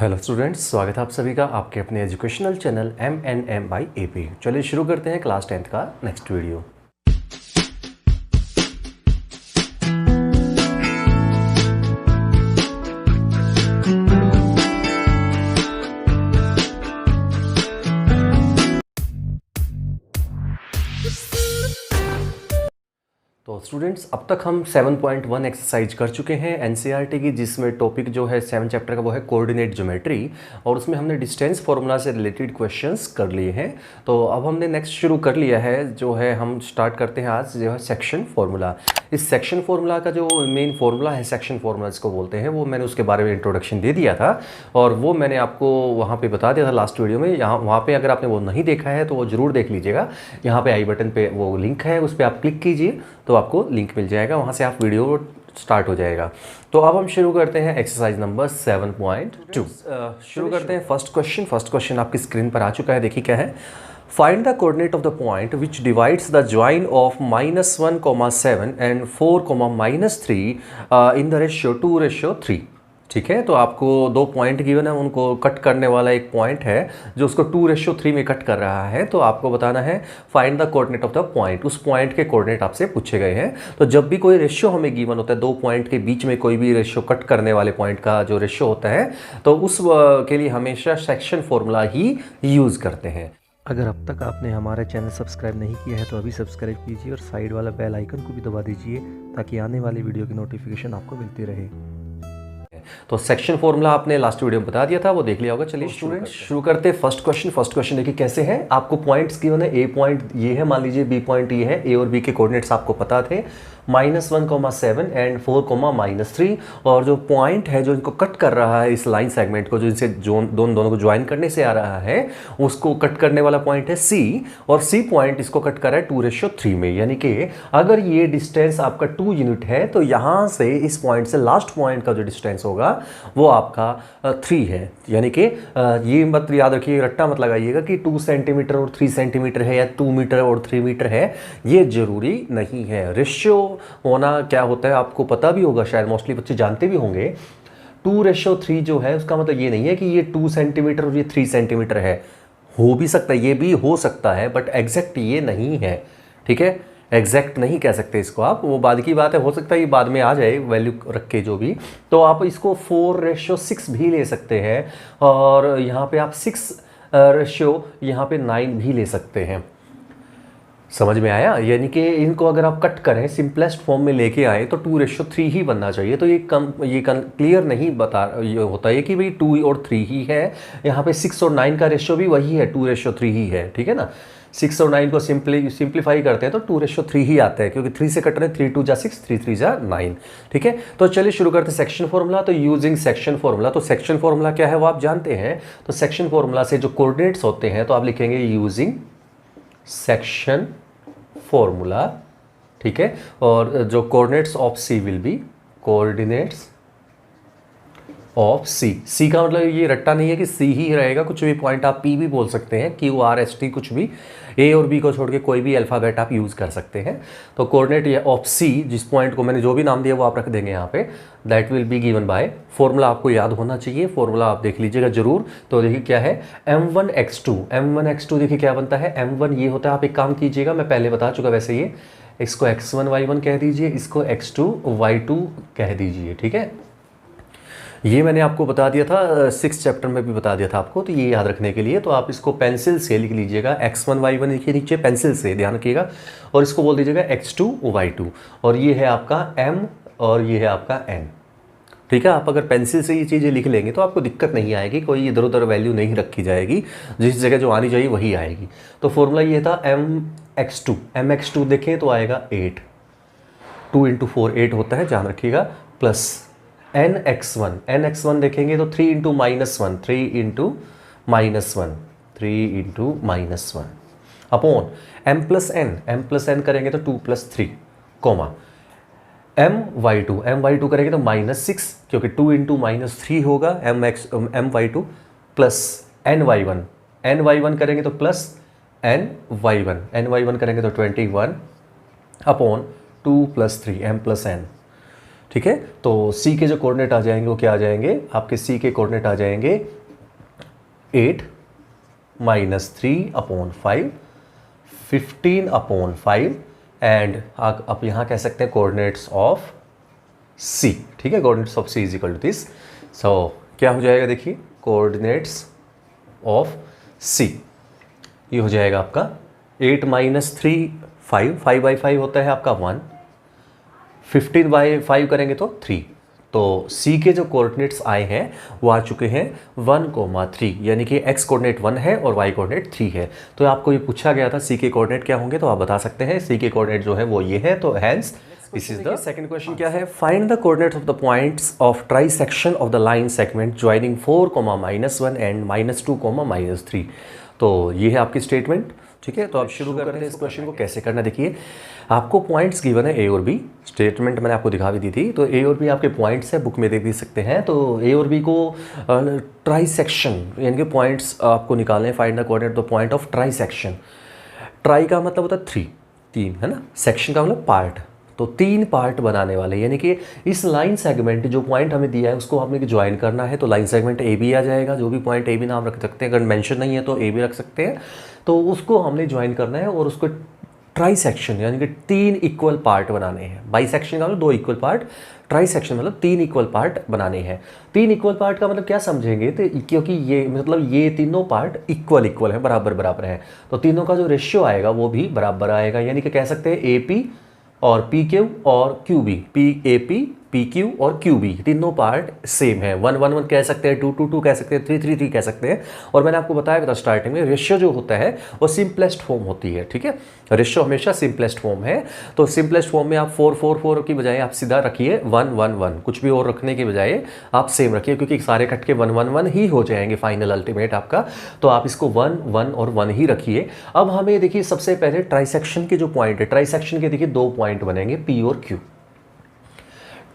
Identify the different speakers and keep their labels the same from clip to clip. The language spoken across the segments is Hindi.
Speaker 1: हेलो स्टूडेंट्स, स्वागत है आप सभी का आपके अपने educational channel MNM by AP। चलिए शुरू करते हैं क्लास 10th का नेक्स्ट वीडियो। तो स्टूडेंट्स, अब तक हम 7.1 एक्सरसाइज कर चुके हैं NCERT की, जिसमें टॉपिक जो है 7 चैप्टर का वो है कोऑर्डिनेट ज्योमेट्री, और उसमें हमने डिस्टेंस फार्मूला से रिलेटेड क्वेश्चंस कर लिए हैं। तो अब हमने नेक्स्ट शुरू कर लिया है, जो है हम स्टार्ट करते हैं आज जो है सेक्शन फार्मूला। इस सेक्शन फार्मूला का जो मेन फार्मूला है, सेक्शन फार्मूला जिसको बोलते हैं, वो मैंने उसके बारे में इंट्रोडक्शन दे दिया था और वो मैंने आपको वहाँ पे बता दिया था लास्ट वीडियो में। वहाँ पे अगर आपने वो नहीं देखा है तो वो ज़रूर देख लीजिएगा। यहाँ पे आई बटन पे वो लिंक है, उस पर आप क्लिक कीजिए तो आपको लिंक मिल जाएगा, वहाँ से आप वीडियो स्टार्ट हो जाएगा। तो अब हम शुरू करते हैं एक्सरसाइज नंबर 7.2। शुरू करते हैं फर्स्ट क्वेश्चन आपकी स्क्रीन पर आ चुका है, देखिए क्या है। Find the coordinate of the point which divides the join of -1,7 and 4,-3 in the ratio 2:3। ठीक है, तो आपको दो पॉइंट गिवन है, उनको कट करने वाला एक पॉइंट है जो उसको 2:3 में कट कर रहा है। तो आपको बताना है find the coordinate of the point. उस पॉइंट के कोऑर्डिनेट आपसे पूछे गए हैं। तो जब भी कोई रेशियो हमें गिवन होता है, दो पॉइंट के बीच में कोई भी रेशियो, कट करने वाले पॉइंट का जो रेशियो होता है, तो उस के लिए हमेशा सेक्शन फॉर्मूला ही यूज़ करते हैं।
Speaker 2: अगर अब तक आपने हमारा चैनल सब्सक्राइब नहीं किया है तो अभी सब्सक्राइब कीजिए और साइड वाला बेल आइकन को भी दबा दीजिए ताकि आने वाली वीडियो की नोटिफिकेशन आपको मिलती रहे।
Speaker 1: तो सेक्शन फॉर्मूला आपने लास्ट वीडियो में बता दिया था, वो देख लिया होगा। चलिए स्टूडेंट्स शुरू करते हैं फर्स्ट क्वेश्चन देखिए कैसे है। आपको पॉइंट्स गिवन है, ए पॉइंट ये है, मान लीजिए बी पॉइंट ये है। ए और बी के कोऑर्डिनेट्स आपको पता थे, -1,7 एंड 4,-3। और जो पॉइंट है जो इनको कट कर रहा है, इस लाइन सेगमेंट को, जो इनसे दोनों को ज्वाइन करने से आ रहा है, उसको कट करने वाला पॉइंट है C, और C पॉइंट इसको कट कर रहा है 2:3 में। यानी कि अगर ये डिस्टेंस आपका 2 यूनिट है तो यहाँ से इस पॉइंट से लास्ट पॉइंट का जो डिस्टेंस होगा वो आपका 3 है। यानी कि ये मत याद रखिए, रट्टा मत लगाइएगा कि 2 सेंटीमीटर और 3 सेंटीमीटर है या 2 मीटर और 3 मीटर है, ये जरूरी नहीं है। रेशियो होना क्या होता है आपको पता भी होगा, शायद मोस्टली बच्चे जानते भी होंगे। 2:3 जो है उसका मतलब ये नहीं है कि ये 2 सेंटीमीटर और ये 3 सेंटीमीटर है। हो भी सकता है, ये भी हो सकता है, बट एग्जैक्ट ये नहीं है। ठीक है, एग्जैक्ट नहीं कह सकते इसको आप, वो बाद की बात है, हो सकता है ये बाद में आ जाए वैल्यू रख के जो भी। तो आप इसको 4:6 भी ले सकते हैं, और यहाँ पे आप 6 यहाँ पे 9 भी ले सकते हैं। समझ में आया? यानी कि इनको अगर आप कट करें, सिंपलेस्ट फॉर्म में लेके आए, तो 2:3 ही बनना चाहिए। तो ये क्लियर नहीं बता ये होता है कि भाई 2 और 3 ही है। यहाँ पे 6 और 9 का रेशियो भी वही है, 2:3 ही है। ठीक है ना, 6 और 9 को सिंप्लीफाई करते हैं तो 2:3 ही आता है, क्योंकि 3 से कट रहे हैं, 3 2 जा 6, 3 3 जा 9। ठीक है, तो चलिए शुरू करते हैं सेक्शन फॉर्मूला। तो यूजिंग सेक्शन फॉर्मूला, तो सेक्शन फॉर्मूला क्या है वो आप जानते हैं। तो सेक्शन फॉर्मूला से जो कोऑर्डिनेट्स होते हैं तो आप लिखेंगे यूजिंग सेक्शन फॉर्मूला। ठीक है, और जो coordinates of C will be coordinates of C का मतलब ये रट्टा नहीं है कि C ही रहेगा, कुछ भी पॉइंट आप P भी बोल सकते हैं, QRST, कुछ भी, A और B को छोड़ के कोई भी अल्फ़ाबेट आप यूज़ कर सकते हैं। तो कोऑर्डिनेट ये ऑफ C, जिस पॉइंट को मैंने जो भी नाम दिया वो आप रख देंगे यहाँ पे, that will be given by, formula आपको याद होना चाहिए, फॉर्मूला आप देख लीजिएगा जरूर। तो देखिए क्या है, M1x2 देखिए क्या बनता है। M1 ये होता है, आप एक काम कीजिएगा, मैं पहले बता चुका वैसे, ये इसको x1 y1 कह दीजिए, इसको x2 y2 कह दीजिए। ठीक है, ये मैंने आपको बता दिया था, 6 चैप्टर में भी बता दिया था आपको, तो ये याद रखने के लिए तो आप इसको पेंसिल से लिख लीजिएगा। x1 y1 लिखिए नीचे पेंसिल से, ध्यान रखिएगा, और इसको बोल दीजिएगा x2 y2, और ये है आपका m और ये है आपका n। ठीक है, आप अगर पेंसिल से ये चीज़ें लिख लेंगे तो आपको दिक्कत नहीं आएगी, कोई इधर उधर वैल्यू नहीं रखी जाएगी, जिस जगह जो आनी चाहिए वही आएगी। तो फॉर्मूला ये था mx2 देखें तो आएगा 8, 2 × 4 8 होता है, ध्यान रखिएगा, प्लस nx1 देखेंगे तो 3 × -1 अपॉन m + n करेंगे तो 2 + 3, कोमा my2 करेंगे तो -6, क्योंकि 2 × -3 होगा my2, प्लस ny1 करेंगे तो प्लस ny1 करेंगे तो 21 अपॉन 2 + 3 m + n। ठीक है, तो सी के जो कोऑर्डिनेट आ जाएंगे वो क्या आ जाएंगे, आपके सी के कोऑर्डिनेट आ जाएंगे 8 - 3/5, 15/5 एंड आप यहाँ कह सकते हैं कोऑर्डिनेट्स ऑफ सी। ठीक है, coordinates of C is equal to this. So क्या हो जाएगा, देखिए कोऑर्डिनेट्स ऑफ सी ये हो जाएगा आपका 8 - 3 5, 5/5 होता है आपका 1, 15/5 करेंगे तो 3। तो सी के जो कोऑर्डिनेट्स आए हैं वो आ चुके हैं 1,3, यानी कि एक्स कोऑर्डिनेट 1 है और वाई कोऑर्डिनेट 3 है। तो आपको ये पूछा गया था सी के कोऑर्डिनेट क्या होंगे, तो आप बता सकते हैं सी के कोऑर्डिनेट जो है वो ये है। तो hence this is the second question क्या है, find the coordinates of the points of trisection of the line segment joining 4, -1 and -2, -3। तो ये है आपकी स्टेटमेंट। ठीक है, तो आप शुरू करते हैं इस क्वेश्चन को कैसे करना। देखिए आपको पॉइंट्स गिवन है ए और बी, स्टेटमेंट मैंने आपको दिखा भी दी थी। तो ए और बी आपके पॉइंट्स है, बुक में देख भी सकते हैं। तो ए और बी को ट्राइसेक्शन यानी कि पॉइंट्स आपको निकालने हैं, find the coordinate the point of trisection. Try का मतलब होता है 3 है ना, सेक्शन का मतलब पार्ट। तो 3 पार्ट बनाने वाले, यानी कि इस लाइन सेगमेंट जो पॉइंट हमें दिया है उसको हमने ज्वाइन करना है। तो लाइन सेगमेंट ए बी आ जाएगा, जो भी पॉइंट ए बी नाम रख सकते हैं, अगर मेंशन नहीं है तो ए बी रख सकते हैं। तो उसको हमने ज्वाइन करना है और उसको ट्राइसेक्शन यानी कि 3 इक्वल पार्ट बनाने हैं। बाइसेक्शन का मतलब 2 इक्वल पार्ट, ट्राइसेक्शन मतलब 3 इक्वल पार्ट बनाने हैं। 3 इक्वल पार्ट का मतलब क्या समझेंगे, तो क्योंकि ये मतलब ये तीनों पार्ट इक्वल है, बराबर है, तो तीनों का जो रेशियो आएगा वो भी बराबर आएगा। यानी कि कह सकते हैं ए पी और पी क्यू और Q B, P A P, P Q और क्यू बी तीनों पार्ट सेम है। 1 1 1 कह सकते हैं, 2 2 2 कह सकते हैं, 3 3 3 कह सकते हैं। और मैंने आपको बताया था स्टार्टिंग में, रेशियो जो होता है वो सिंपलेस्ट फॉर्म होती है। ठीक है, रेशियो हमेशा सिंपलेस्ट फॉर्म है। तो सिंपलेस्ट फॉर्म में आप 4 4 4 की बजाय आप सीधा रखिए 1 1 1, कुछ भी और रखने की बजाय आप सेम रखिए, क्योंकि सारे कट के 1 1 1 ही हो जाएंगे फाइनल अल्टीमेट आपका। तो आप इसको 1 1 और 1 ही रखिए। अब हमें देखिए सबसे पहले ट्राइसेक्शन के जो पॉइंट है, ट्राइसेक्शन के देखिए 2 पॉइंट बनेंगे पी और क्यू।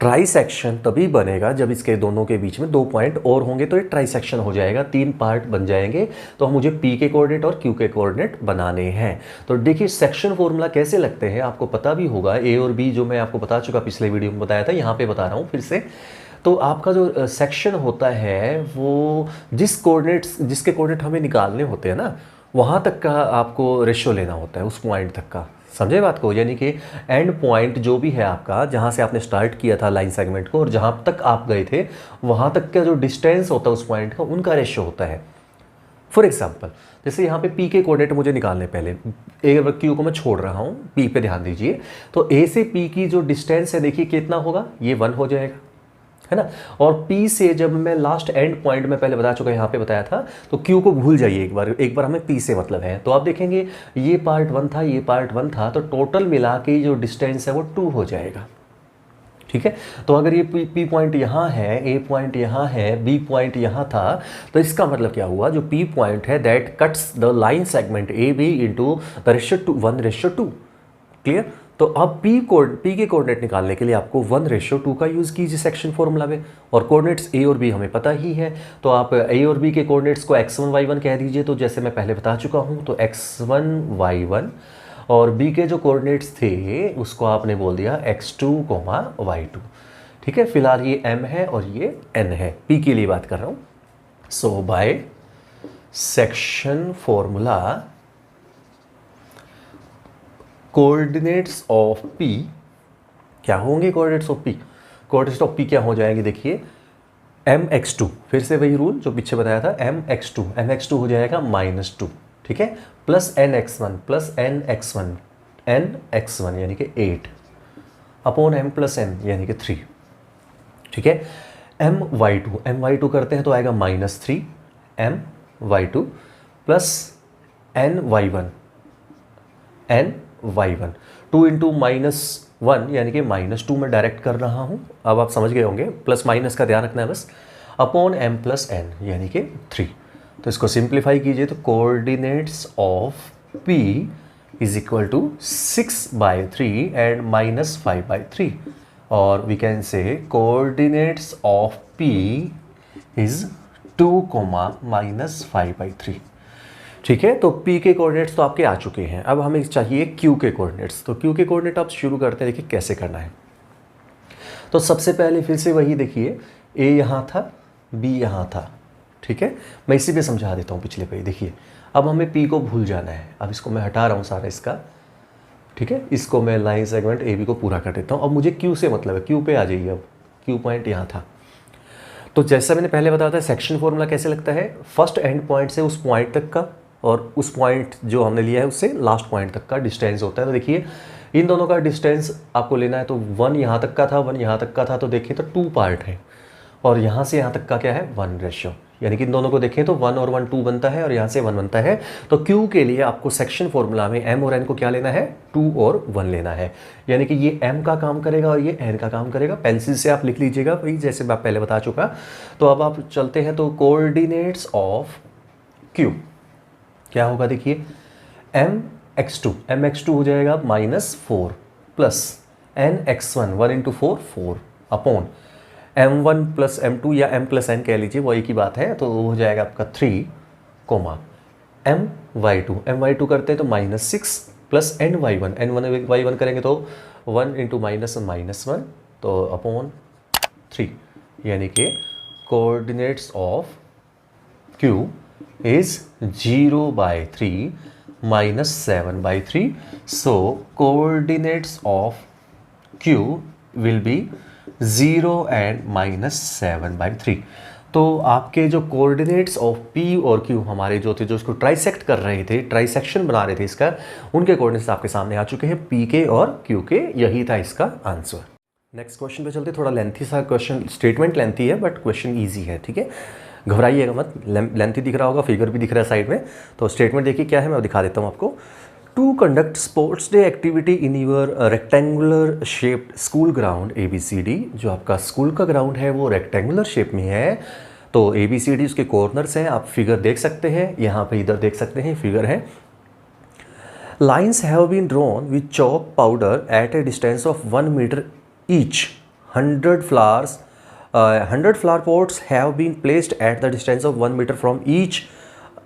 Speaker 1: ट्राइसेक्शन तभी बनेगा जब इसके दोनों के बीच में 2 पॉइंट और होंगे, तो ये ट्राइसेक्शन हो जाएगा, 3 पार्ट बन जाएंगे। तो हम मुझे पी के कोऑर्डिनेट और क्यू के कोऑर्डिनेट बनाने हैं। तो देखिए सेक्शन फॉर्मूला कैसे लगते हैं आपको पता भी होगा, ए और बी जो मैं आपको बता चुका, पिछले वीडियो में बताया था, यहाँ पे बता रहा हूँ फिर से। तो आपका जो सेक्शन होता है वो जिसके कोऑर्डिनेट हमें निकालने होते हैं ना, वहाँ तक का आपको रेशियो लेना होता है, उस पॉइंट तक का। समझे बात को, यानी कि एंड पॉइंट जो भी है आपका, जहाँ से आपने स्टार्ट किया था लाइन सेगमेंट को और जहाँ तक आप गए थे वहाँ तक का जो डिस्टेंस होता है उस पॉइंट का, उनका रेशियो होता है। फॉर एग्जाम्पल जैसे यहाँ पे पी के कोऑर्डिनेट मुझे निकालने, पहले ए और क्यू को मैं छोड़ रहा हूँ, पी पे ध्यान दीजिए। तो ए से पी की जो डिस्टेंस है देखिए कितना होगा, ये 1 हो जाएगा, है ना। और P से जब मैं लास्ट एंड पॉइंट में पहले बता चुका, यहाँ पे बताया था, तो Q को भूल जाइए एक बार हमें P से मतलब है। तो आप देखेंगे ये पार्ट 1 था, ये पार्ट 1 था, तो टोटल मिला के जो डिस्टेंस है वो 2 हो जाएगा। ठीक है, तो अगर ये P पॉइंट यहाँ है, A पॉइंट यहाँ है, B पॉइंट यहाँ था, तो इसका मतलब क्या हुआ, जो P पॉइंट है that cuts the line segment A B into the ratio 1:2। Clear. तो अब P के कोऑर्डिनेट निकालने के लिए आपको 1:2 का यूज़ कीजिए सेक्शन फॉर्मूला में। और कोऑर्डिनेट्स A और B हमें पता ही है, तो आप A और B के कोऑर्डिनेट्स को x1 y1 कह दीजिए। तो जैसे मैं पहले बता चुका हूँ, तो x1 y1 और B के जो कोऑर्डिनेट्स थे उसको आपने बोल दिया x2, y2। ठीक है, फिलहाल ये m है और ये n है, P के लिए बात कर रहा हूँ। So by section formula coordinates of P क्या होंगे, coordinates of P, coordinates of P क्या हो जाएंगे, देखिए mx2, फिर से वही रूल जो पीछे बताया था, mx2 हो जाएगा -2। ठीक है, प्लस nx1 यानी कि 8 अपॉन m प्लस n यानी कि 3। ठीक है, my2 करते हैं तो आएगा -3 my2 प्लस ny1 2 इंटू -1 यानी कि -2 में डायरेक्ट कर रहा हूँ, अब आप समझ गए होंगे, प्लस माइनस का ध्यान रखना है बस, अपॉन m प्लस n यानी कि 3। तो इसको सिंप्लीफाई कीजिए, तो coordinates of P is equal to 6/3 and -5/3, और we can say coordinates of P is 2, -5/3। ठीक है, तो P के कोऑर्डिनेट्स तो आपके आ चुके हैं। अब हमें चाहिए Q के कोऑर्डिनेट्स। तो Q के कोऑर्डिनेट आप शुरू करते हैं, देखिए कैसे करना है। तो सबसे पहले फिर से वही देखिए, ए यहाँ था, बी यहाँ था, ठीक है। मैं इसी पे समझा देता हूँ पिछले पे। देखिए अब हमें पी को भूल जाना है। अब इसको मैं हटा रहा हूँ सारा इसका, ठीक है। इसको मैं लाइन सेगमेंट ए बी को पूरा कर देता हूँ। अब मुझे क्यू से मतलब है, क्यू पे आ जाइए। अब क्यू पॉइंट यहाँ था। तो जैसा मैंने पहले बताया था, सेक्शन फॉर्मूला कैसे लगता है, फर्स्ट एंड पॉइंट से उस पॉइंट तक का और उस पॉइंट जो हमने लिया है उससे लास्ट पॉइंट तक का डिस्टेंस होता है। तो देखिए इन दोनों का डिस्टेंस आपको लेना है। तो 1 यहाँ तक का था, 1 यहाँ तक का था, तो देखिए तो 2 पार्ट है और यहाँ से यहाँ तक का क्या है 1 रेशियो, यानी कि इन दोनों को देखें तो 1 और 1 2 बनता है और यहाँ से 1 बनता है। तो Q के लिए आपको सेक्शन फॉर्मूला में M और N को क्या लेना है 2 और 1 लेना है, यानी कि ये M का काम करेगा और ये N का काम करेगा। पेंसिल से आप लिख लीजिएगा भाई, जैसे मैं पहले बता चुका। तो अब आप चलते हैं तो कोऑर्डिनेट्स ऑफ Q क्या होगा, देखिए mx2 हो जाएगा -4 plus nx1 1 × 4 4 upon m1 + m2 या m + n कह लीजिए, वो एक ही बात है। तो हो जाएगा आपका 3 कोमा my2 करते हैं तो -6 प्लस ny1 करेंगे तो 1 × -1 तो अपॉन 3, यानी कि coordinates of Q is 0/3 -7/3. So coordinates of Q will be 0 and -7/3. तो आपके जो कोऑर्डिनेट्स ऑफ P और Q हमारे जो थे, जो इसको ट्राइसेक्ट कर रहे थे, ट्राइसेक्शन बना रहे थे इसका, उनके कोऑर्डिनेट्स आपके सामने आ चुके हैं, P के और Q के। यही था इसका आंसर। नेक्स्ट क्वेश्चन पे चलते। थोड़ा लेंथी सा क्वेश्चन, स्टेटमेंट लेंथी है बट क्वेश्चन ईजी है, ठीक है, घबराइएगा मत। लेंथी दिख रहा होगा, फिगर भी दिख रहा है साइड में। तो स्टेटमेंट देखिए क्या है, मैं दिखा देता हूँ आपको। To conduct sports day activity in your rectangular shaped school ground ABCD। जो आपका स्कूल का ग्राउंड है वो रेक्टेंगुलर शेप में है। तो ABCD उसके कॉर्नर्स हैं, आप फिगर देख सकते हैं, यहाँ पे इधर देख सकते हैं फिगर है। Lines have been drawn with chalk powder at a distance of 1 metre each. 100 flower pots have been placed at the distance of 1 meter from each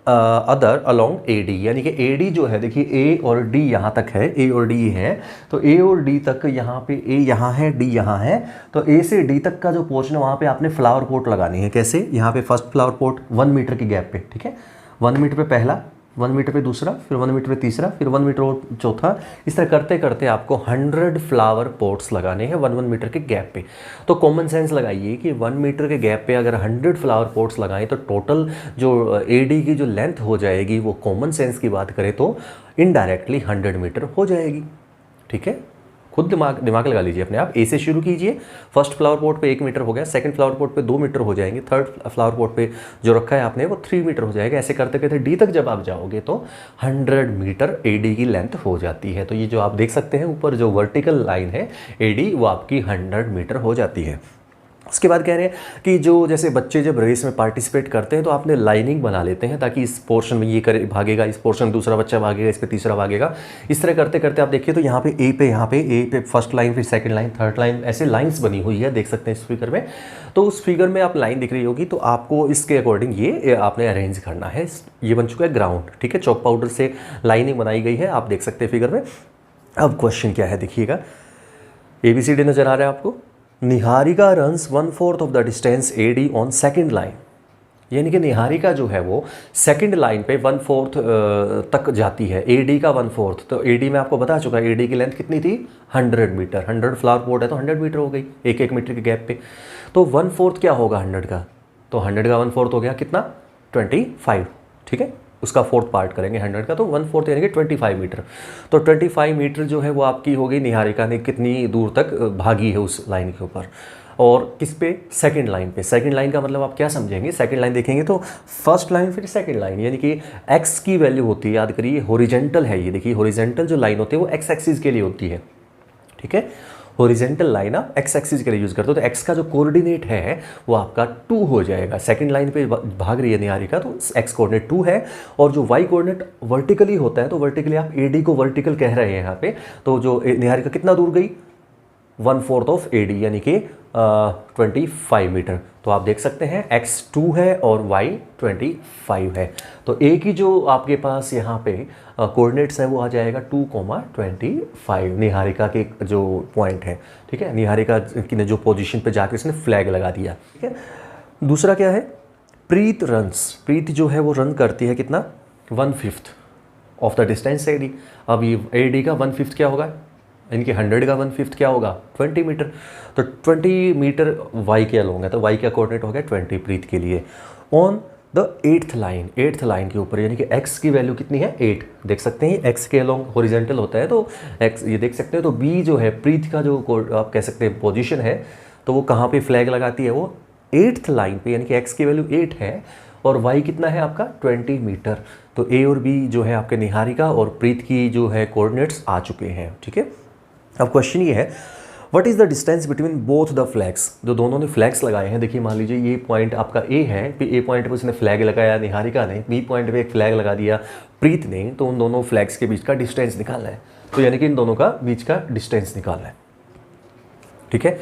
Speaker 1: other along AD। यानी कि AD जो है, देखिए A और D यहाँ तक है, A और D है, तो A और D तक यहाँ पे A यहाँ है, D यहाँ है, तो A से D तक का जो पोर्शन है वहाँ पे आपने फ्लावर पॉट लगानी है। कैसे, यहाँ पे फर्स्ट फ्लावर पॉट 1 मीटर के गैप पे, ठीक है, 1 मीटर पे पहला, 1 मीटर पे दूसरा, फिर 1 मीटर पे तीसरा, फिर 1 मीटर और चौथा। इस तरह करते करते आपको 100 फ्लावर पॉट्स लगाने हैं 1 मीटर के गैप पे। तो कॉमन सेंस लगाइए कि 1 मीटर के गैप पे अगर 100 फ्लावर पॉट्स लगाएं तो टोटल जो AD की जो लेंथ हो जाएगी वो कॉमन सेंस की बात करें तो इनडायरेक्टली 100 मीटर हो जाएगी, ठीक है। खुद दिमाग लगा लीजिए अपने आप। ए से शुरू कीजिए, फर्स्ट फ्लावर पॉट पे 1 मीटर हो गया, सेकंड फ्लावर पॉट पे 2 मीटर हो जाएंगे, थर्ड फ्लावर पॉट पे जो रखा है आपने वो 3 मीटर हो जाएगा। ऐसे करते करते डी तक जब आप जाओगे तो 100 मीटर AD की लेंथ हो जाती है। तो ये जो आप देख सकते हैं ऊपर जो वर्टिकल लाइन है AD, वो आपकी 100 मीटर हो जाती है। उसके बाद कह रहे हैं कि जो जैसे बच्चे जब रेस में पार्टिसिपेट करते हैं तो आपने लाइनिंग बना लेते हैं ताकि इस पोर्शन में ये करे भागेगा, इस पोर्शन में दूसरा बच्चा भागेगा, इस पे तीसरा भागेगा। इस तरह करते करते आप देखिए तो यहाँ पे ए पे फर्स्ट लाइन, फिर सेकंड लाइन, थर्ड लाइन, ऐसे लाइंस बनी हुई है, देख सकते हैं इस फिगर में। तो उस फिगर में आप लाइन दिख रही होगी, तो आपको इसके अकॉर्डिंग ये आपने अरेंज करना है। ये बन चुका है ग्राउंड, ठीक है, चॉक पाउडर से लाइनिंग बनाई गई है, आप देख सकते हैं फिगर में। अब क्वेश्चन क्या है देखिएगा, ABCD नजर आ रहा है आपको। Niharika runs 1/4 of the distance AD on second line, यानी कि निहारिका जो है वो सेकंड लाइन पे 1/4 तक जाती है, AD का 1/4। तो AD में आपको बता चुका है AD की लेंथ कितनी थी 100 मीटर। 100 फ्लावर पॉट है तो 100 मीटर हो गई, 1 मीटर के गैप पे। तो 1/4 क्या होगा 100 का, तो 100 का 1/4 हो गया कितना 25, ठीक है, उसका 4th पार्ट करेंगे 100 का, तो 1/4 यानी कि 25 मीटर। तो 25 मीटर जो है वो आपकी हो गई, निहारिका ने कितनी दूर तक भागी है उस लाइन के ऊपर, और किस पे, सेकंड लाइन पे। सेकंड लाइन का मतलब आप क्या समझेंगे, सेकंड लाइन देखेंगे तो फर्स्ट लाइन फिर सेकंड लाइन, यानी कि x की वैल्यू होती है, याद करिए हॉरिजेंटल है ये, देखिए हॉरिजेंटल जो लाइन होती है वो x एक्सिस के लिए होती है, ठीक है, हॉरिजेंटल लाइन आप x एक्सिस के लिए यूज़ करते हो। तो x का जो कोऑर्डिनेट है वो आपका 2 हो जाएगा। सेकंड लाइन पे भाग रही है निहारिका, तो x कोऑर्डिनेट 2 है, और जो y कोऑर्डिनेट वर्टिकली होता है तो वर्टिकली आप AD को वर्टिकल कह रहे हैं यहाँ पे। तो जो निहारिका कितना दूर गई 1/4 ऑफ AD यानी कि 25 मीटर। तो आप देख सकते हैं x 2 है और y 25 है। तो A की जो आपके पास यहाँ पे कोऑर्डिनेट्स है वो आ जाएगा 2,25 निहारिका के जो पॉइंट है। ठीक है, निहारिका की ने जो पोजीशन पे जाके उसने फ्लैग लगा दिया। ठीक है, दूसरा क्या है, प्रीत रन्स, प्रीत जो है वो रन करती है कितना, 1/5 ऑफ द डिस्टेंस AD। अब ये AD का 1/5 क्या होगा, इनके 100 का 1/5 क्या होगा, 20 मीटर। तो 20 मीटर y के अलोंग है, तो y का कोऑर्डिनेट हो गया 20 प्रीत के लिए। On the 8th line, 8th line के ऊपर, यानी कि x की वैल्यू कितनी है, 8 देख सकते हैं। x के अलोंग हॉरिजॉन्टल होता है तो x ये देख सकते हैं। तो b जो है प्रीत का जो आप कह सकते हैं पोजीशन है, तो वो कहाँ पे फ्लैग लगाती है, वो 8th लाइन पे, यानी कि x की वैल्यू 8 है और y कितना है आपका 20 मीटर। तो a और b जो है आपके निहारिका और प्रीत की जो है कोऑर्डिनेट्स आ चुके हैं। ठीक है, अब क्वेश्चन ये है, what is the distance between both the flags, जो दोनों ने फ्लैग्स लगाए हैं। देखिए मान लीजिए ये पॉइंट आपका A है, फिर A पॉइंट पे उसने फ्लैग लगाया निहारिका ने, B पॉइंट पे एक फ्लैग लगा दिया प्रीत ने, तो उन दोनों फ्लैग्स के बीच का डिस्टेंस निकालना है। तो यानी कि इन दोनों का बीच का डिस्टेंस निकालना है। ठीक है,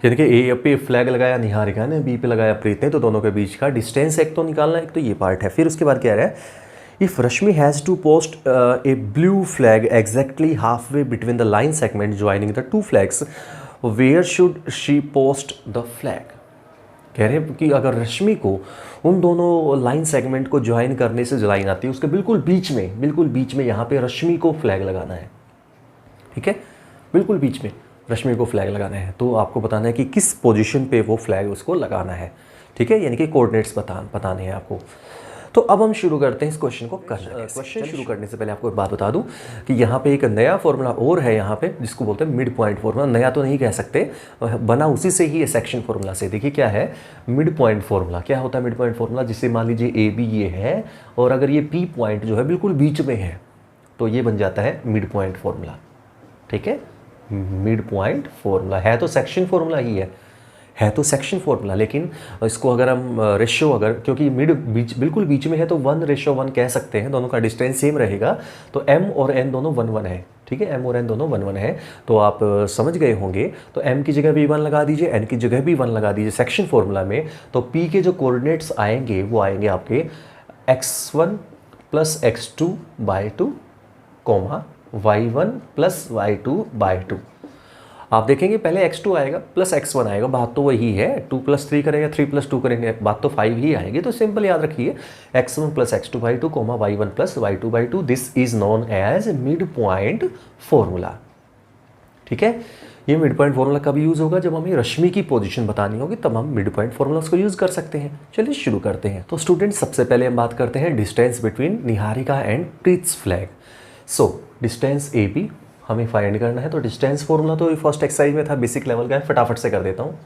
Speaker 1: यानी कि A पे फ्लैग लगाया निहारिका ने, B पे लगाया प्रीत ने, तो दोनों के बीच का डिस्टेंस एक तो निकालना है, एक तो ये पार्ट है। फिर उसके बाद क्या रहा है, if Rashmi has to post a blue flag exactly halfway between the line segment joining the two flags, where should she post the flag? कह रहे हैं कि अगर रश्मि को उन दोनों लाइन सेगमेंट को ज्वाइन करने से जो लाइन आती है उसके बिल्कुल बीच में यहाँ पे रश्मि को फ्लैग लगाना है। ठीक है, बिल्कुल बीच में रश्मि को फ्लैग लगाना है। तो आपको बताना है कि किस पोजीशन पे वो फ्लैग उसको लगाना है। ठीक है, यानी कि कोऑर्डिनेट्स बताने हैं आपको। तो अब हम शुरू करते हैं इस क्वेश्चन को करना। क्वेश्चन शुरू करने से पहले आपको एक बात बता दूं कि यहाँ पे एक नया फॉर्मूला और है यहाँ पे, जिसको बोलते हैं मिड पॉइंट फार्मूला। नया तो नहीं कह सकते, बना उसी से ही है, सेक्शन फार्मूला से। देखिए क्या है मिड पॉइंट फार्मूला, क्या होता है मिड पॉइंट फार्मूला, जिससे मान लीजिए ए बी ये है और अगर ये पी पॉइंट जो है बिल्कुल बीच में है तो ये बन जाता है मिड पॉइंट फार्मूला। ठीक है, मिड पॉइंट फार्मूला है तो सेक्शन फार्मूला ही है तो सेक्शन फार्मूला, लेकिन इसको अगर हम रेशियो अगर, क्योंकि बिल्कुल बीच में है तो 1:1 कह सकते हैं, दोनों का डिस्टेंस सेम रहेगा। तो m और n दोनों 1:1 है। ठीक है, m और n दोनों 1:1 है, तो आप समझ गए होंगे। तो m की जगह भी 1 लगा दीजिए, n की जगह भी 1 लगा दीजिए सेक्शन फार्मूला में। तो p के जो कोऑर्डिनेट्स आएंगे वो आएंगे आपके x1 + x2/2, y1 + y2/2। आप देखेंगे पहले x2 आएगा प्लस x1 आएगा, बात तो वही है। 2 + 3 करेंगे, 3 + 2 करेंगे, बात तो 5 ही आएगी। तो सिंपल याद रखिए x1 + x2/2, y1 + y2/2। This is known as mid point formula. ठीक है, ये मिड पॉइंट फॉर्मूला कब यूज़ होगा, जब हमें रश्मि की पोजीशन बतानी होगी, तब हम मिड पॉइंट फॉर्मूलास को यूज़ कर सकते हैं। चलिए शुरू करते हैं। तो स्टूडेंट्स सबसे पहले हम बात करते हैं distance between Niharika and Preet's flag. So distance A B हमें फाइंड करना है। तो डिस्टेंस फॉर्मूला तो फर्स्ट एक्सरसाइज में था, बेसिक लेवल का है, फटाफट से कर देता हूँ।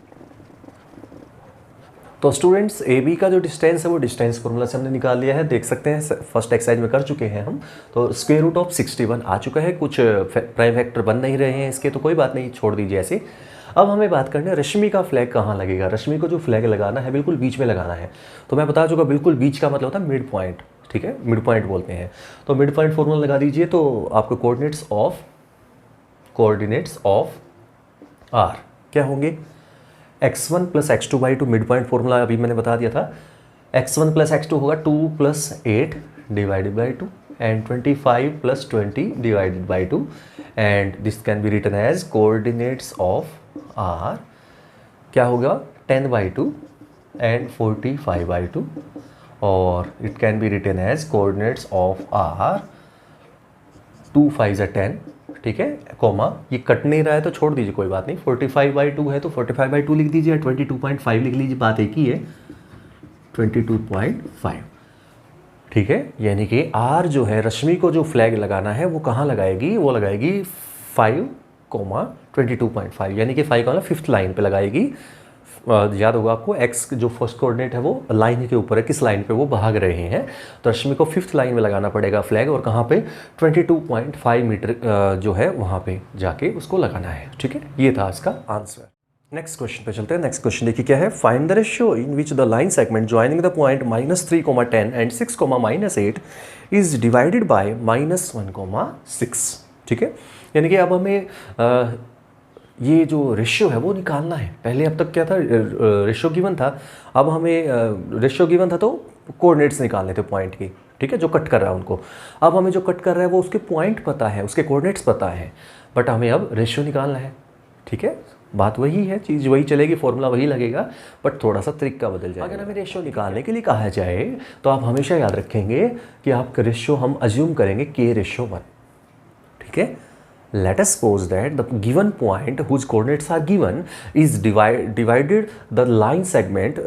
Speaker 1: तो स्टूडेंट्स ए बी का जो डिस्टेंस है वो डिस्टेंस फॉर्मूला से हमने निकाल लिया है, देख सकते हैं फर्स्ट एक्सरसाइज में कर चुके हैं हम। तो √61 आ चुका है, कुछ प्राइम फैक्टर बन नहीं रहे हैं इसके, तो कोई बात नहीं, छोड़ दीजिए ऐसे। अब हमें बात करनी है रश्मि का फ्लैग कहाँ लगेगा। रश्मि को जो फ्लैग लगाना है बिल्कुल बीच में लगाना है। तो मैं बता चुका बिल्कुल बीच का मतलब होता है मिड पॉइंट। ठीक है, मिड पॉइंट बोलते हैं। तो मिड पॉइंट फॉर्मूला लगा दीजिए। तो आपको कोऑर्डिनेट्स ऑफ आर क्या होंगे, x1 + x2/2 mid point formula अभी मैंने बता दिया था। x1 + x2 होगा 2 + 8 / 2 and 25 + 20 / 2 and this can be written as coordinates of R क्या होगा 10/2 एंड 45/2 और it can be written as coordinates of R 2 × 5 = 10। ठीक है, कॉमा ये कट नहीं रहा है तो छोड़ दीजिए, कोई बात नहीं। 45/2 है तो 45/2 लिख दीजिए, 22.5 लिख लीजिए, बात एक ही है, 22.5। ठीक है, यानी कि आर जो है रश्मि को जो फ्लैग लगाना है वो कहाँ लगाएगी, वो लगाएगी 5, 22.5, यानी कि 5 5th लाइन पे लगाएगी। याद होगा आपको x जो फर्स्ट कोऑर्डिनेट है वो लाइन के ऊपर है, किस लाइन पे वो भाग रहे हैं। तो रश्मि को 5th लाइन में लगाना पड़ेगा फ्लैग, और कहाँ पे 22.5 मीटर जो है वहाँ पे जाके उसको लगाना है। ठीक है, ये था इसका आंसर। नेक्स्ट क्वेश्चन पे चलते हैं। नेक्स्ट क्वेश्चन देखिए क्या है, find the ratio in which the line segment joining the point -3, 10 and 6, -8 is divided by -1, 6। ठीक है, यानी कि अब हमें ये जो रेशियो है वो निकालना है। पहले अब तक क्या था, रेशियो गिवन था, अब हमें रेशियो गिवन था तो कोऑर्डिनेट्स निकालने थे पॉइंट की, ठीक है, जो कट कर रहा है उनको। अब हमें जो कट कर रहा है वो उसके पॉइंट पता है, उसके कोऑर्डिनेट्स पता है, बट हमें अब रेशियो निकालना है, ठीक है। बात वही है, चीज़ वही चलेगी, फॉर्मूला वही लगेगा, बट थोड़ा सा तरीका बदल जाएगा। अगर हमें रेशियो निकालने के लिए कहा जाए तो आप हमेशा याद रखेंगे कि आपका रेशियो हम अज्यूम करेंगे K/1, ठीक है। Let us suppose that the given point whose coordinates are given is divided the line segment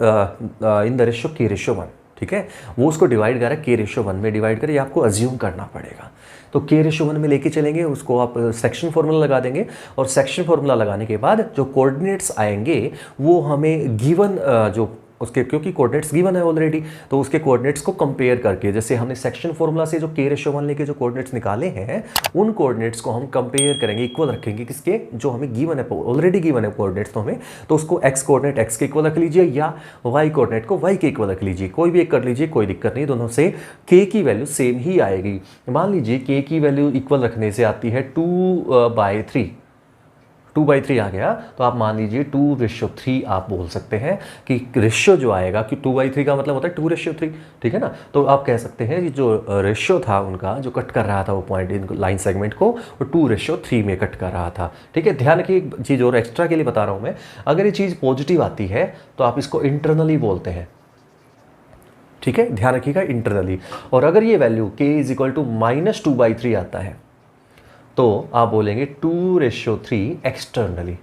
Speaker 1: in the ratio K/1, ठीक है। वो उसको डिवाइड करा K/1 में डिवाइड करे, आपको अज्यूम करना पड़ेगा। तो K/1 में लेके चलेंगे, उसको आप सेक्शन फार्मूला लगा देंगे, और सेक्शन फार्मूला लगाने के बाद जो कोऑर्डिनेट्स आएंगे वो हमें गिवन जो उसके, क्योंकि कोऑर्डिनेट्स गिवन है ऑलरेडी, तो उसके कोऑर्डिनेट्स को कंपेयर करके, जैसे हमने सेक्शन फार्मूला से जो K/1 लेके जो कोऑर्डिनेट्स निकाले हैं उन कोऑर्डिनेट्स को हम कंपेयर करेंगे, इक्वल रखेंगे किसके, जो हमें गिवन है, ऑलरेडी गिवन है कोऑर्डिनेट्स तो हमें, तो उसको x कोऑर्डिनेट x के इक्वल रख लीजिए या y कोऑर्डिनेट को y के इक्वल रख लीजिए, कोई भी एक कर लीजिए, कोई दिक्कत नहीं, दोनों से k की वैल्यू सेम ही आएगी। मान लीजिए k की वैल्यू इक्वल रखने से आती है 2/3, 2/3 आ गया, तो आप मान लीजिए 2/3 आप बोल सकते हैं कि रेशियो जो आएगा, कि 2/3 का मतलब होता है 2/3, ठीक है ना। तो आप कह सकते हैं कि जो रेशियो था उनका, जो कट कर रहा था वो पॉइंट इन लाइन सेगमेंट को, वो 2/3 में कट कर रहा था, ठीक है। ध्यान रखिए, एक चीज़ और एक्स्ट्रा के लिए बता रहा हूँ मैं, अगर ये चीज़ पॉजिटिव आती है तो आप इसको इंटरनली बोलते हैं, ठीक है, ध्यान रखिएगा, इंटरनली। और अगर ये वैल्यू k = -2/3 आता है तो आप बोलेंगे 2/3 एक्सटर्नली।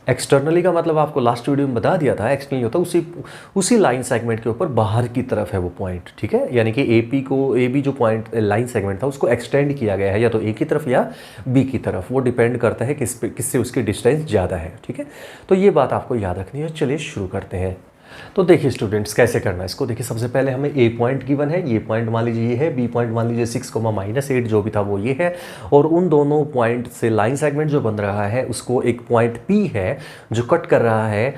Speaker 1: एक्सटर्नली का मतलब आपको लास्ट वीडियो में बता दिया था, एक्सटर्नली होता है उसी लाइन सेगमेंट के ऊपर बाहर की तरफ है वो पॉइंट, ठीक है। यानी कि AB जो पॉइंट लाइन सेगमेंट था उसको एक्सटेंड किया गया है, या तो A की तरफ या B की तरफ, वो डिपेंड करता है किससे उसकी डिस्टेंस ज़्यादा है, ठीक है। तो ये बात आपको याद रखनी है। चलिए शुरू करते हैं। तो देखिए स्टूडेंट्स, कैसे करना है इसको, देखिए सबसे पहले हमें A पॉइंट गिवन है, ये पॉइंट मान लीजिए ये है, B पॉइंट मान लीजिए 6, -8 जो भी था वो ये है, और उन दोनों पॉइंट से लाइन सेगमेंट जो बन रहा है उसको एक पॉइंट P है जो कट कर रहा है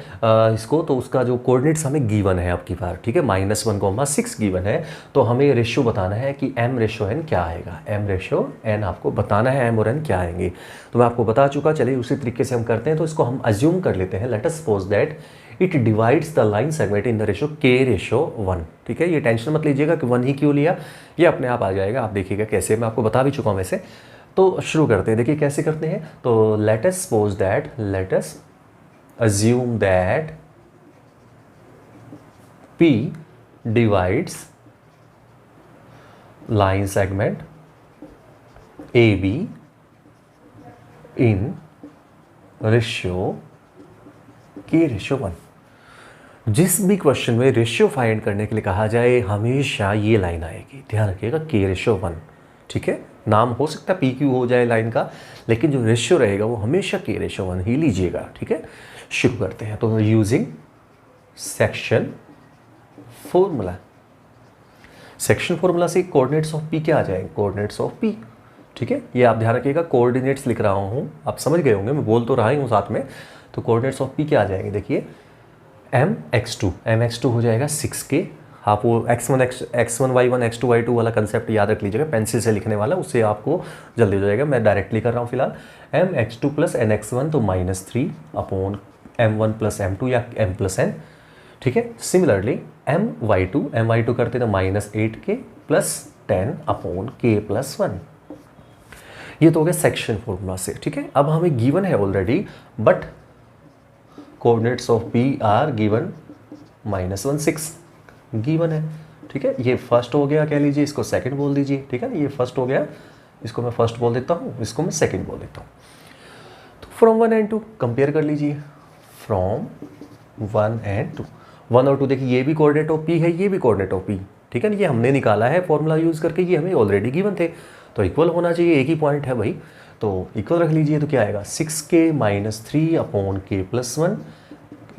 Speaker 1: इसको, तो उसका जो कोऑर्डिनेट्स हमें गिवन है आपकी बार, ठीक है, -1, 6 गिवन है। तो हमें रेशियो बताना है कि M/N क्या आएगा, M/N आपको बताना है, M और N क्या आएंगे, तो मैं आपको बता चुका। चलिए उसी तरीके से हम करते हैं, तो इसको हम अज्यूम कर लेते हैं। Let us suppose that it divides the line segment in the ratio K/1, ठीक है। ये टेंशन मत लीजिएगा कि 1 ही क्यों लिया, ये अपने आप आ जाएगा, आप देखिएगा कैसे, मैं आपको बता भी चुका हूँ वैसे। तो शुरू करते हैं, देखिए कैसे करते हैं। तो let us suppose that, let us assume that P divides line segment AB in ratio K/1। जिस भी क्वेश्चन में रेशियो फाइंड करने के लिए कहा जाए हमेशा ये लाइन आएगी, ध्यान रखिएगा, K/1, ठीक है। नाम हो सकता है PQ हो जाए लाइन का, लेकिन जो रेशियो रहेगा वो हमेशा K/1 ही लीजिएगा, ठीक है। शुरू करते हैं। तो using section formula, section formula से कोऑर्डिनेट्स ऑफ P क्या आ जाएंगे, कोऑर्डिनेट्स ऑफ P, ठीक है। ये आप ध्यान रखिएगा, कोऑर्डिनेट्स लिख रहा हूँ, आप समझ गए होंगे, मैं बोल तो रहा ही हूँ साथ में। तो कोऑर्डिनेट्स ऑफ P क्या आ जाएंगे, देखिए mx2 हो जाएगा 6K। आप वो x1 y1 x2 y2 वाला कंसेप्ट याद रख लीजिएगा, पेंसिल से लिखने वाला, उससे आपको जल्दी हो जाएगा। मैं डायरेक्टली कर रहा हूँ फिलहाल। mx2 + nx1 तो -3/m1 + m2 या m + n, ठीक है। सिमिलरली my2 करते तो -8K + 10/k + 1। ये तो हो गया सेक्शन फॉर्मूला से, ठीक है। अब हमें गिवन है already, but coordinates of P are given -1, 6 given है, ठीक है। ये फर्स्ट हो गया, कह लीजिए, इसको सेकंड बोल दीजिए, ठीक है ना। ये फर्स्ट हो गया, इसको मैं फर्स्ट बोल देता हूँ, इसको मैं सेकंड बोल देता हूँ। तो फ्रॉम 1 and 2 कंपेयर कर लीजिए, फ्रॉम 1 and 2, 1 और 2, देखिए ये भी कोऑर्डिनेट ऑफ P है, ये भी कोऑर्डिनेट ऑफ P, ठीक है ना। ये हमने निकाला है फॉर्मूला यूज़ करके, ये हमें ऑलरेडी गिवन थे, तो इक्वल होना चाहिए, एक ही पॉइंट है भाई, तो इक्वल रख लीजिए। तो क्या आएगा, 6K - 3/K + 1,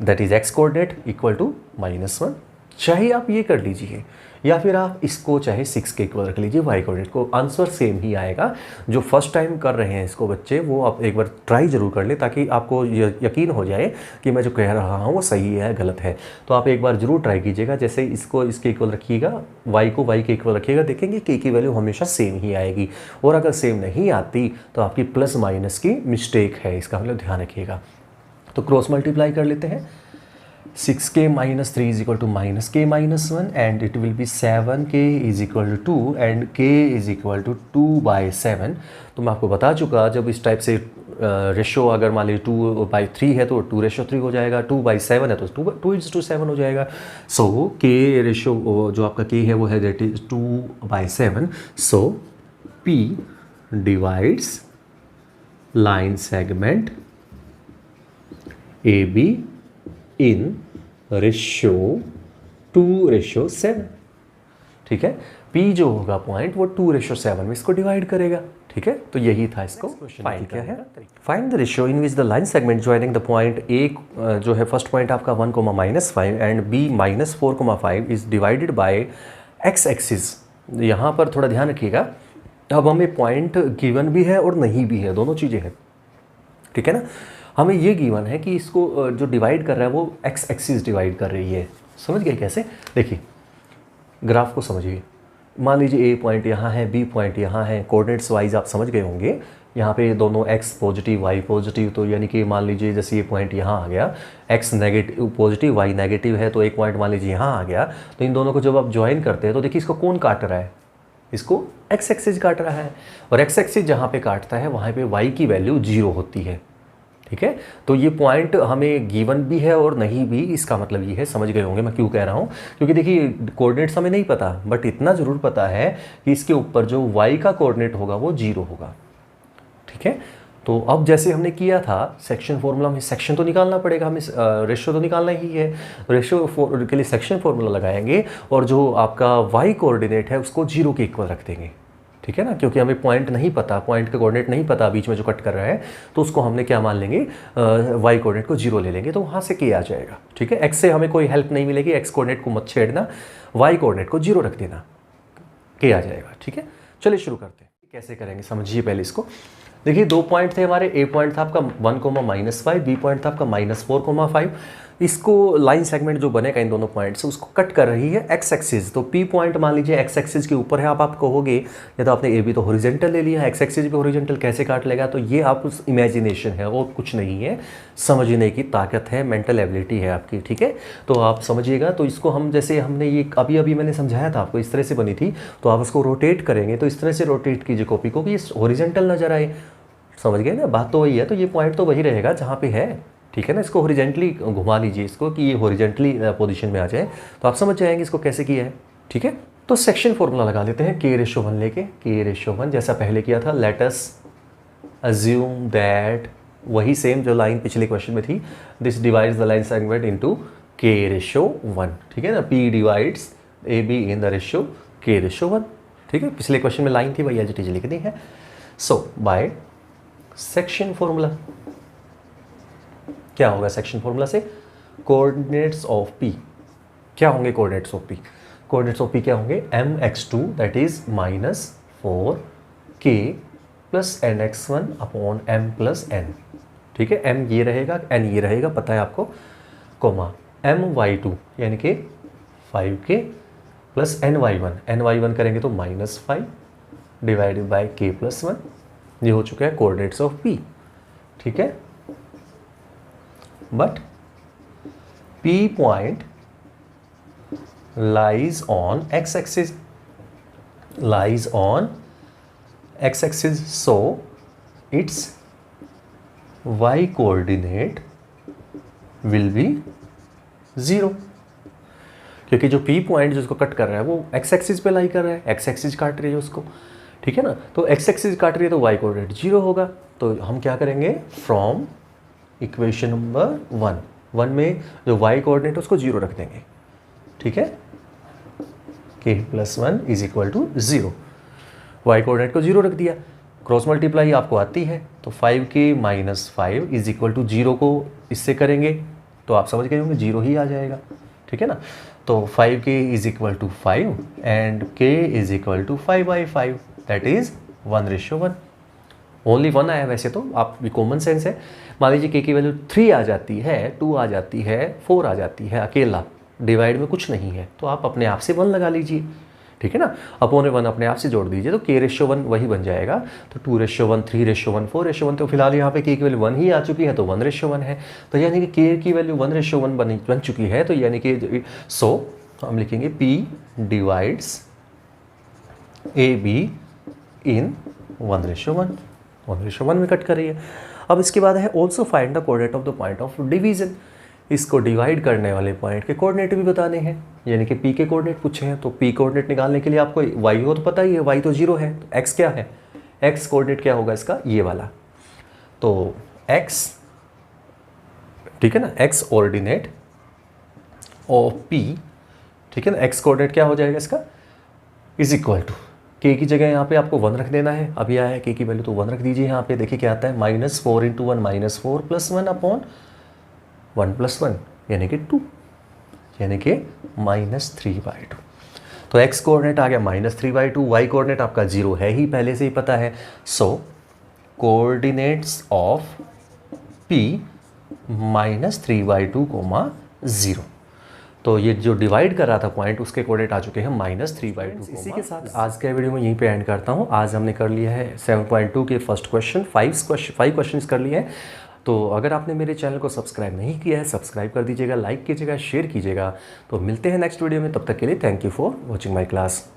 Speaker 1: that is x coordinate equal to -1, चाहे आप ये कर लीजिए या फिर आप इसको चाहे 6 के इक्वल रख लीजिए y कोऑर्डिनेट को, आंसर सेम ही आएगा। जो फर्स्ट टाइम कर रहे हैं इसको बच्चे, वो आप एक बार ट्राई ज़रूर कर ले ताकि आपको यकीन हो जाए कि मैं जो कह रहा हूँ वो सही है गलत है। तो आप एक बार ज़रूर ट्राई कीजिएगा। जैसे इसको इसके इक्वल रखिएगा, y को y के इक्वल रखिएगा, देखेंगे k की वैल्यू हमेशा सेम ही आएगी। और अगर सेम नहीं आती तो आपकी प्लस माइनस की मिस्टेक है, इसका मतलब ध्यान रखिएगा। तो क्रॉस मल्टीप्लाई कर लेते हैं। 6k minus 3 is equal to minus k minus 1 and it will be 7k is equal to 2 and k is equal to 2 by 7। तो मैं आपको बता चुका, जब इस टाइप से रेशो अगर मान लीजिए 2/3 है तो 2:3 हो जाएगा, 2/7 है तो 2:7 हो जाएगा। सो k रेशो जो आपका k है वो है that is 2/7। So p divides line segment AB in ratio 2:7। ठीक है, P जो होगा पॉइंट वो 2:7 में इसको डिवाइड करेगा। ठीक है, तो यही था इसको फाइंड क्या है, find the ratio in which the line segment joining the point A जो है फर्स्ट पॉइंट आपका 1,-5 and B -4,5 is divided by x axis. यहाँ पर थोड़ा ध्यान रखिएगा, अब हमें पॉइंट गिवन भी है और नहीं भी है, दोनों चीज़ें हैं। ठीक है ना, हमें ये गिवन है कि इसको जो डिवाइड कर रहा है वो x एक्सिस डिवाइड कर रही है। समझ गए कैसे? देखिए ग्राफ को समझिए, मान लीजिए A पॉइंट यहाँ है, B पॉइंट यहाँ है, कोऑर्डिनेट्स वाइज आप समझ गए होंगे। यहाँ पे दोनों x पॉजिटिव y पॉजिटिव, तो यानी कि मान लीजिए जैसे ये पॉइंट यहाँ आ गया, x negative positive y negative है, तो एक पॉइंट मान लीजिए यहाँ आ गया। तो इन दोनों को जब आप ज्वाइन करते हैं तो देखिए इसको कौन काट रहा है, इसको x एक्सिस काट रहा है। और x एक्सिस जहाँ पे काटता है वहाँ पे y की वैल्यू 0 होती है। ठीक है, तो ये पॉइंट हमें गिवन भी है और नहीं भी, इसका मतलब ये है, समझ गए होंगे मैं क्यों कह रहा हूँ, क्योंकि देखिए कोऑर्डिनेट्स हमें नहीं पता, बट इतना ज़रूर पता है कि इसके ऊपर जो y का कोऑर्डिनेट होगा वो 0 होगा। ठीक है, तो अब जैसे हमने किया था सेक्शन फॉर्मूला में, सेक्शन तो निकालना पड़ेगा हमें, रेशो तो निकालना ही है। रेशो के लिए सेक्शन फॉर्मूला लगाएंगे और जो आपका y कोऑर्डिनेट है उसको 0 के इक्वल रख देंगे। ठीक है ना, क्योंकि हमें पॉइंट नहीं पता, पॉइंट का कोऑर्डिनेट नहीं पता बीच में जो कट कर रहा है, तो उसको हमने क्या मान लेंगे, y कोऑर्डिनेट को 0 ले लेंगे, तो वहाँ से k आ जाएगा। ठीक है, x से हमें कोई हेल्प नहीं मिलेगी, x कोऑर्डिनेट को मत छेड़ना, y कोऑर्डिनेट को 0 रख देना, k आ जाएगा। ठीक है, चलिए शुरू करते हैं। कैसे करेंगे समझिए पहले इसको। देखिए दो पॉइंट थे हमारे, A पॉइंट था आपका 1,-5, B पॉइंट था आपका -4,5। इसको लाइन सेगमेंट जो बनेगा इन दोनों पॉइंट से उसको कट कर रही है x एक्सिस। तो P पॉइंट मान लीजिए x एक्सिस के ऊपर है, आप कहोगे या तो आपने AB तो हॉरिजॉन्टल ले लिया, x एक्सिस भी हॉरिजॉन्टल कैसे काट लेगा, तो ये आप उस इमेजिनेशन है और कुछ नहीं है, समझने की ताकत है, मेंटल एबिलिटी है आपकी। ठीक है, तो आप समझिएगा। तो इसको हम जैसे हमने ये अभी मैंने समझाया था आपको, इस तरह से बनी थी, तो आप उसको रोटेट करेंगे तो इस तरह से रोटेट कीजिए कॉपी को कि ये हॉरिजॉन्टल नजर आए। समझ गए ना, बात तो वही है। तो ये पॉइंट तो वही रहेगा जहाँ पे है। ठीक है ना, इसको हॉरिजॉन्टली घुमा लीजिए इसको कि ये हॉरिजॉन्टली पोजीशन में आ जाए, तो आप समझ जाएंगे इसको कैसे किया है। ठीक है, तो सेक्शन फॉर्मूला लगा लेते हैं k/1 लेके, k/1 जैसा पहले किया था। लेट अस अज्यूम दैट, वही सेम जो लाइन पिछले क्वेश्चन में थी, this divides the line segment into k/1। ठीक है ना, P divides AB in the ratio k/1। ठीक है, पिछले क्वेश्चन में लाइन थी वही एज इट इज लिखनी है। सो बाय सेक्शन फॉर्मूला क्या होगा, सेक्शन फॉर्मूला से कोऑर्डिनेट्स ऑफ P क्या होंगे, coordinates of P, coordinates of P क्या होंगे, mx2 that is -4k + nx1 upon m + n। ठीक है, m ये रहेगा, n ये रहेगा, पता है आपको, कोमा my2 यानी कि 5k + ny1 करेंगे तो -5 डिवाइडेड बाय k + 1। ये हो चुका है कोऑर्डिनेट्स ऑफ P। ठीक है, but P point lies on x axis, so its y coordinate will be 0, क्योंकि जो P पॉइंट जिसको कट कर रहा है वो x एक्सिस पे लाई कर रहा है, x एक्सिस काट रही है उसको। ठीक है ना, तो x एक्सिस काट रही है तो y कोऑर्डिनेट 0 होगा। तो हम क्या करेंगे, फ्रॉम इक्वेशन नंबर 1 में जो y कोऑर्डिनेट उसको 0 रख देंगे। ठीक है, k + 1 = 0, y कोऑर्डिनेट को 0 रख दिया। क्रॉस मल्टीप्लाई आपको आती है, तो 5k - 5 = 0 को इससे करेंगे तो आप समझ गए होंगे 0 ही आ जाएगा। ठीक है ना, तो 5k is equal to 5 and k is equal to 5/5, that is 1:1। Only 1 आया वैसे तो, आप भी कॉमन सेंस है। मान लीजिए k की वैल्यू 3 आ जाती है, 2 आ जाती है, 4 आ जाती है, अकेला डिवाइड में कुछ नहीं है, तो आप अपने आप से 1 लगा लीजिए, ठीक है ना। अपॉन 1 अपने आप से जोड़ दीजिए तो k/1 वही बन जाएगा। तो 2:1, 3:1, 4:1, तो फिलहाल यहाँ पे k की वैल्यू 1 ही आ चुकी है, तो 1:1 है। तो यानी कि k की वैल्यू 1:1 बन चुकी है, तो यानी कि सो हम लिखेंगे p डिवाइड्स AB इन 1:1, 1:1 में कट कर रही है। अब इसके बाद है also find the coordinate of the point of division. इसको डिवाइड करने वाले पॉइंट के कोऑर्डिनेट भी बताने हैं, यानी कि p के कोऑर्डिनेट पूछे हैं। तो p कोऑर्डिनेट निकालने के लिए आपको y हो तो पता ही है, y तो 0 है, तो x क्या है, x कोऑर्डिनेट क्या होगा इसका, ये वाला। तो x, ठीक है ना, x ऑर्डिनेट ऑफ p, ठीक है ना, x कोऑर्डिनेट क्या हो जाएगा इसका, इज इक्वल टू k की जगह यहाँ पे आपको 1 रख देना है। अभी आया है k की वैल्यू तो 1 रख दीजिए। यहाँ पे देखिए क्या आता है, -4 × 1 -4 + 1 अपॉन 1 + 1 यानी कि 2, यानी कि -3/2। तो x कोऑर्डिनेट आ गया -3/2, y कोऑर्डिनेट आपका 0 है ही, पहले से ही पता है। सो कोऑर्डिनेट्स ऑफ p -3/2, 0। तो ये जो डिवाइड कर रहा था पॉइंट, उसके कोऑर्डिनेट आ चुके हैं -3/2। इसी के साथ आज के वीडियो में यहीं पे एंड करता हूँ। आज हमने कर लिया है 7.2 के फर्स्ट क्वेश्चन, 5 क्वेश्चन कर लिए हैं। तो अगर आपने मेरे चैनल को सब्सक्राइब नहीं किया है, सब्सक्राइब कर दीजिएगा, लाइक कीजिएगा, शेयर कीजिएगा। तो मिलते हैं नेक्स्ट वीडियो में, तब तक के लिए thank you for watching my class.